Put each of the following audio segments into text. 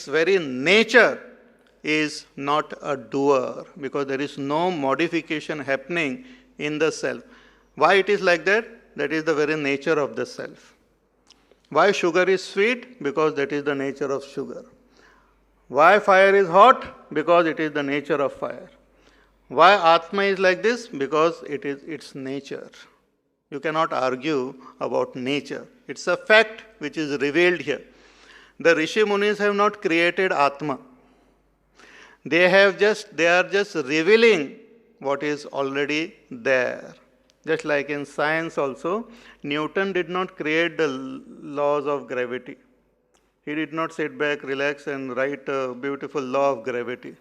very nature is not a doer, because there is no modification happening in the self. Why it is like that? That is the very nature of the self. Why sugar is sweet? Because that is the nature of sugar. Why fire is hot? Because it is the nature of fire. Why Atma is like this? Because it is its nature. You cannot argue about nature. It's a fact which is revealed here. The Rishi Munis have not created Atma. They are just revealing what is already there. Just like in science also, Newton did not create the laws of gravity. He did not sit back, relax and write a beautiful law of gravity.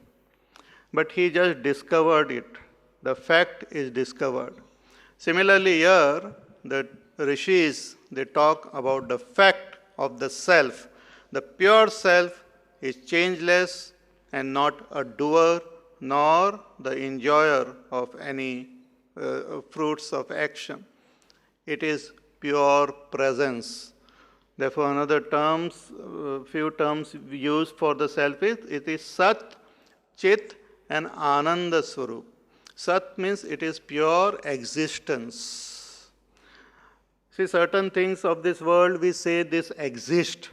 But he just discovered it. The fact is discovered. Similarly here, the rishis, they talk about the fact of the self. The pure self is changeless and not a doer nor the enjoyer of any fruits of action. It is pure presence. Therefore, another few terms used for the self is, it is Sat, Chit and Ananda Swarup. Sat means it is pure existence. See, certain things of this world, we say this exist.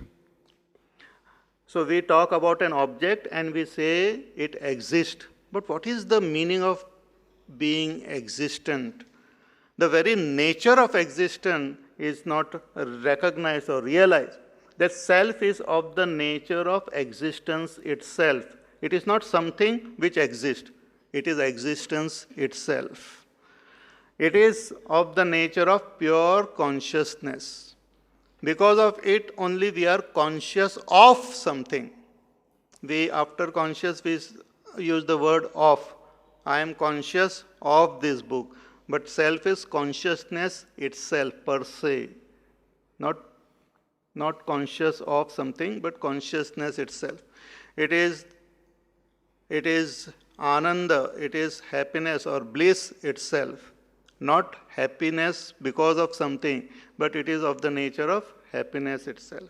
So we talk about an object and we say it exists. But what is the meaning of being existent? The very nature of existence is not recognized or realized. That self is of the nature of existence itself. It is not something which exists. It is existence itself. It is of the nature of pure consciousness. Because of it only we are conscious of something. After conscious, we use the word of. I am conscious of this book. But self is consciousness itself per se. Not conscious of something, but consciousness itself. It is Ananda, it is happiness or bliss itself. Not happiness because of something, but it is of the nature of happiness itself.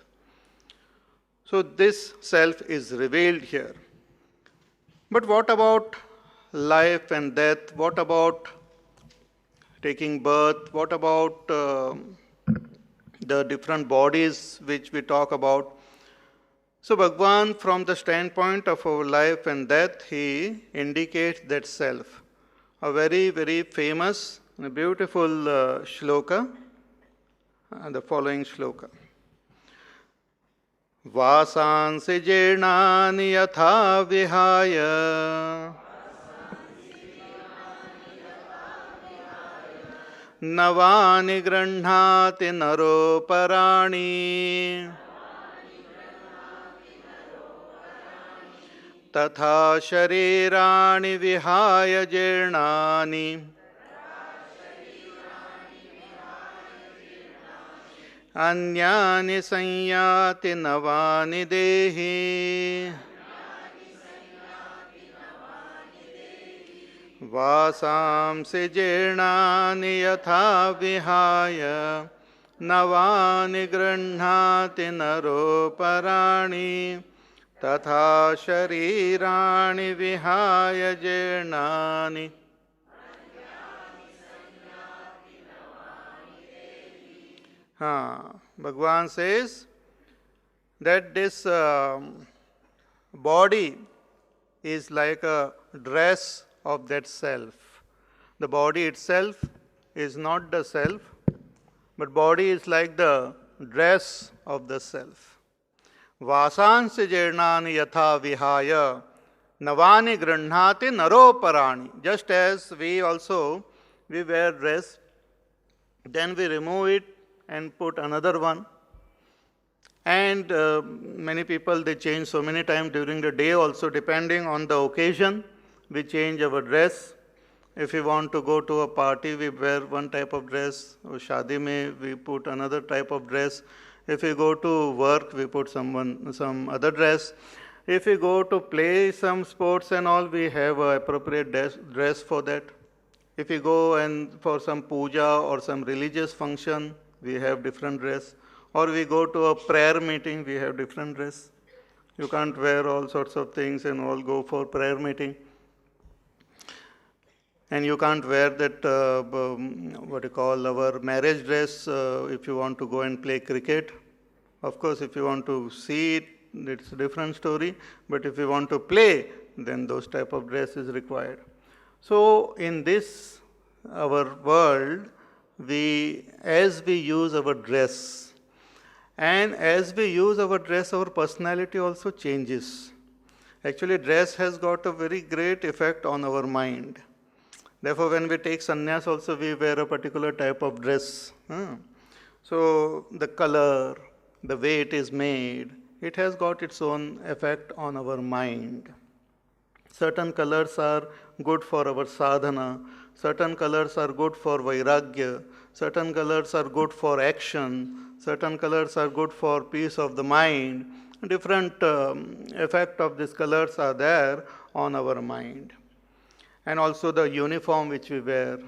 So this self is revealed here. But what about life and death? What about taking birth? What about the different bodies which we talk about? So Bhagavan, from the standpoint of our life and death, he indicates that self. A very, very famous and beautiful shloka, the following shloka. Vasansi jirnani yatha vihaya navani grannhati naro parani tatha sharirani vihaya jirnani anyani sanyati navani dehi vasamsi jirnani yatha vihaya navani grannhati naro parani tatha sharirani vihaya jirnani. Bhagavan says that this body is like a dress of that self. The body itself is not the self, but body is like the dress of the self. Vasansi jirnani yatha vihaya navani grannhati naro parani. Just as we wear dress, then we remove it and put another one. And many people, they change so many times during the day also, depending on the occasion, we change our dress. If we want to go to a party, we wear one type of dress. Or shadi mein, we put another type of dress. If we go to work, we put some other dress. If we go to play some sports and all, we have an appropriate dress for that. If we go and for some puja or some religious function, we have different dress. Or we go to a prayer meeting, we have different dress. You can't wear all sorts of things and all go for prayer meeting. And you can't wear that, what you call our marriage dress if you want to go and play cricket. Of course, if you want to see it, it's a different story. But if you want to play, then those type of dress is required. So in this, our world, as we use our dress, and as we use our dress, our personality also changes. Actually, dress has got a very great effect on our mind. Therefore, when we take sannyas also, we wear a particular type of dress. So, the color, the way it is made, it has got its own effect on our mind. Certain colors are good for our sadhana, certain colors are good for vairagya, certain colors are good for action, certain colors are good for peace of the mind. Different effect of these colors are there on our mind. And also the uniform which we wear,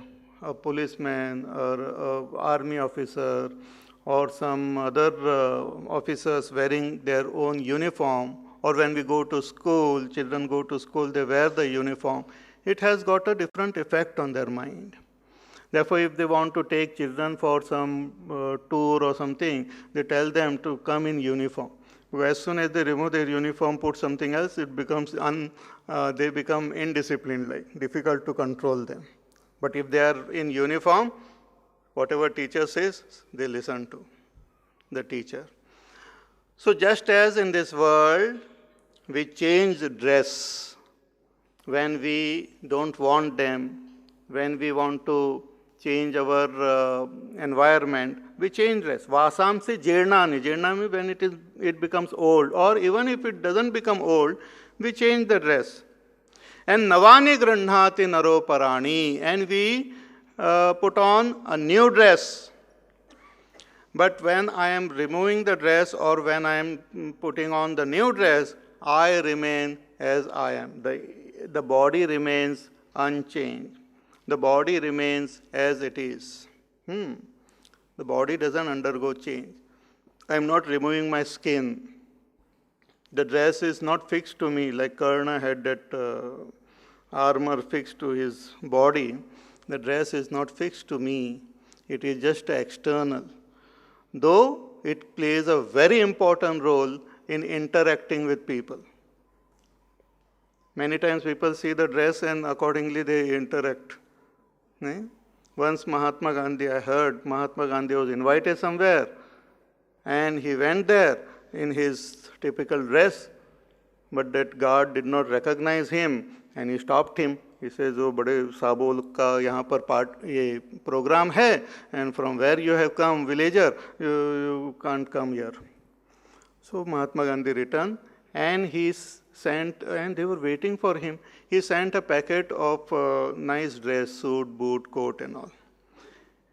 a policeman or an army officer or some other officers wearing their own uniform, or when we go to school, children go to school, they wear the uniform. It has got a different effect on their mind. Therefore, if they want to take children for some tour or something, they tell them to come in uniform. As soon as they remove their uniform, put something else, it becomes they become indisciplined, like difficult to control them. But if they are in uniform, whatever teacher says, they listen to the teacher. So just as in this world, we change dress when we don't want them, when we want to change our environment, we change dress. Vasam se jirnani. Jirnani when it becomes old, or even if it doesn't become old, we change the dress. And navani grandhati naro parani, and we put on a new dress. But when I am removing the dress or when I am putting on the new dress, I remain as I am. The body remains unchanged. The body remains as it is. The body doesn't undergo change. I am not removing my skin. The dress is not fixed to me like Karna had that armor fixed to his body. The dress is not fixed to me. It is just external. Though it plays a very important role in interacting with people. Many times people see the dress and accordingly they interact. Once Mahatma Gandhi, I heard Mahatma Gandhi was invited somewhere and he went there in his typical dress, but that guard did not recognize him and he stopped him. He says, "Oh, bade sabol ka yahan par ye program hai, and from where you have come, villager, you can't come here." So Mahatma Gandhi returned and he sent, and they were waiting for him. He sent a packet of nice dress, suit, boot, coat and all.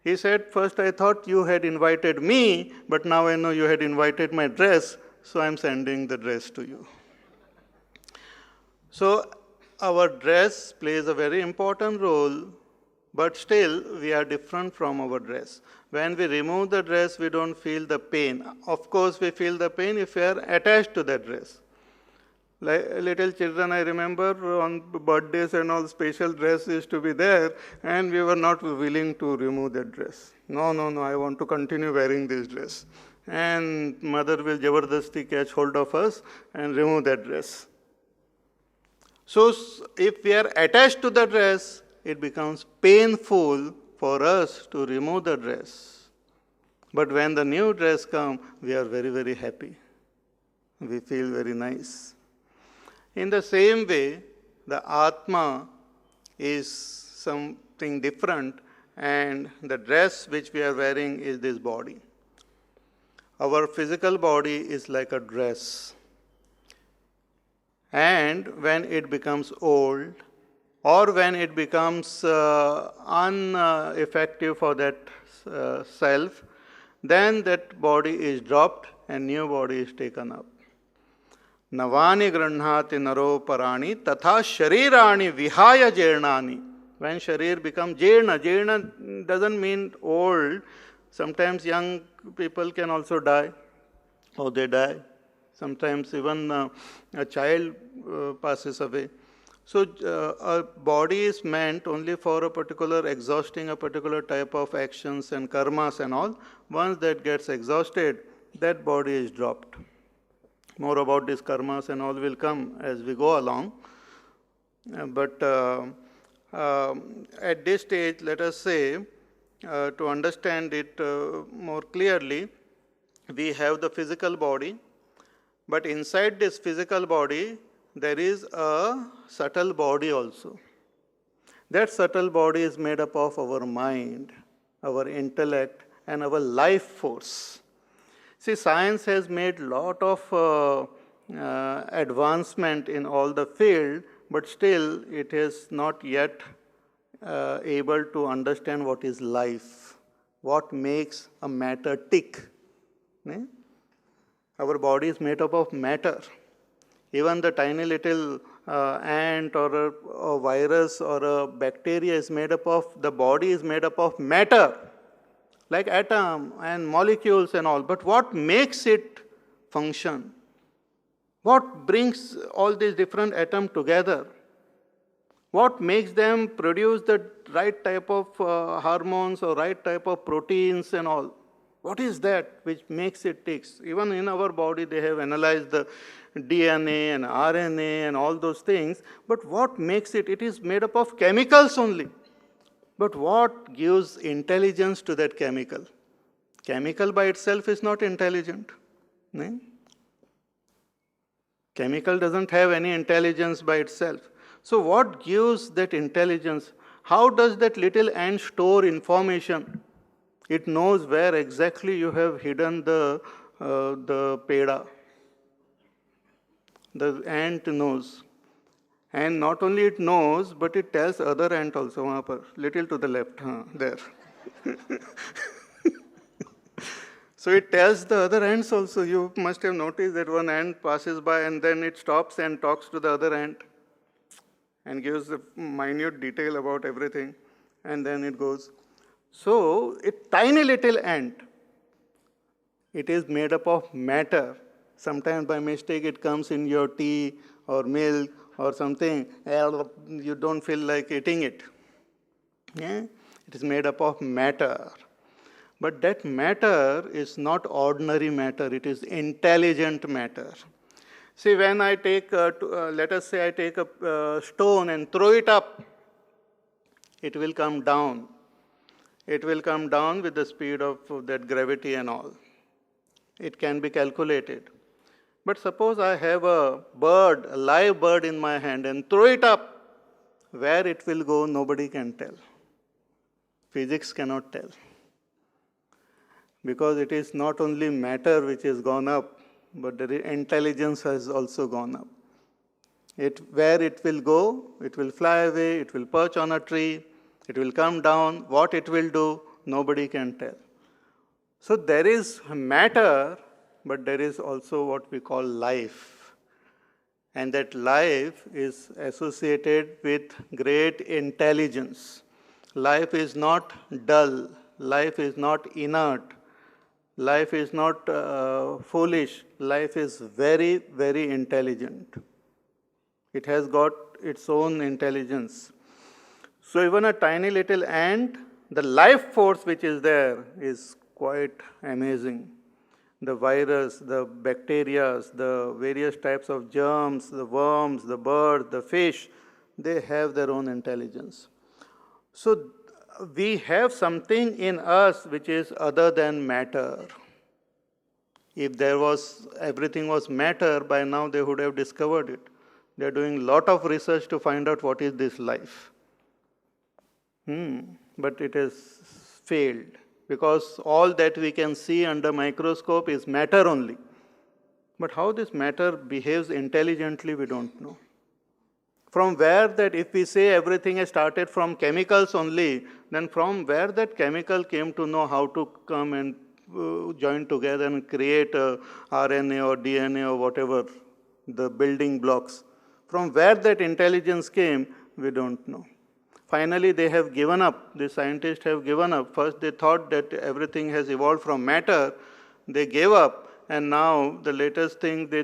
He said, "First I thought you had invited me, but now I know you had invited my dress, so I'm sending the dress to you." So our dress plays a very important role, but still we are different from our dress. When we remove the dress, we don't feel the pain. Of course, we feel the pain if we are attached to that dress. Like little children, I remember on birthdays and all, special dress used to be there, and we were not willing to remove that dress. No, I want to continue wearing this dress. And mother will jabardasti catch hold of us and remove that dress. So if we are attached to the dress, it becomes painful for us to remove the dress. But when the new dress comes, we are very, very happy. We feel very nice. In the same way, the Atma is something different, and the dress which we are wearing is this body. Our physical body is like a dress. And when it becomes old, or when it becomes ineffective for that self, then that body is dropped and new body is taken up. Navani grandhati naro parani tatha sharirani vihaya jirnani. When sharir becomes jirna, jirna doesn't mean old. Sometimes young people can also die, or they die. Sometimes even a child passes away. So a body is meant only for a particular exhausting a particular type of actions and karmas and all. Once that gets exhausted, that body is dropped. More about these karmas and all will come as we go along. But at this stage, let us say, to understand it more clearly, we have the physical body, but inside this physical body, there is a subtle body also. That subtle body is made up of our mind, our intellect, and our life force. See, science has made a lot of advancement in all the field, but still it is not yet able to understand what is life, what makes a matter tick. Our body is made up of matter. Even the tiny little ant or a virus or a bacteria is made up of, the body is made up of matter, like atom and molecules and all. But what makes it function? What brings all these different atoms together? What makes them produce the right type of hormones or right type of proteins and all? What is that which makes it tick? Even in our body, they have analyzed the DNA and RNA and all those things. But what makes it? It is made up of chemicals only. But what gives intelligence to that chemical? Chemical by itself is not intelligent. Chemical doesn't have any intelligence by itself. So what gives that intelligence? How does that little ant store information? It knows where exactly you have hidden the peda. The ant knows. And not only it knows, but it tells other ant also, वहाँ पर, little to the left, there. So it tells the other ants also. You must have noticed that one ant passes by and then it stops and talks to the other ant and gives a minute detail about everything, and then it goes. So, a tiny little ant, it is made up of matter. Sometimes by mistake it comes in your tea or milk or something, you don't feel like eating it. Yeah? It is made up of matter. But that matter is not ordinary matter, it is intelligent matter. See, when I take, let us say I take a stone and throw it up, it will come down. It will come down with the speed of that gravity and all. It can be calculated. But suppose I have a bird, a live bird in my hand and throw it up. Where it will go, nobody can tell. Physics cannot tell. Because it is not only matter which has gone up, but the intelligence has also gone up. Where it will go, it will fly away, it will perch on a tree, it will come down. What it will do, nobody can tell. So there is matter, but there is also what we call life. And that life is associated with great intelligence. Life is not dull. Life is not inert. Life is not foolish. Life is very, very intelligent. It has got its own intelligence. So even a tiny little ant, the life force which is there is quite amazing. The virus, the bacteria, the various types of germs, the worms, the birds, the fish, they have their own intelligence. So we have something in us which is other than matter. If everything was matter, by now they would have discovered it. They are doing a lot of research to find out what is this life. But it has failed because all that we can see under microscope is matter only. But how this matter behaves intelligently, we don't know. From where that, if we say everything has started from chemicals only, then from where that chemical came to know how to come and join together and create a RNA or DNA or whatever, the building blocks. From where that intelligence came, we don't know. Finally, they have given up. The scientists have given up. First, they thought that everything has evolved from matter. They gave up. And now, the latest thing they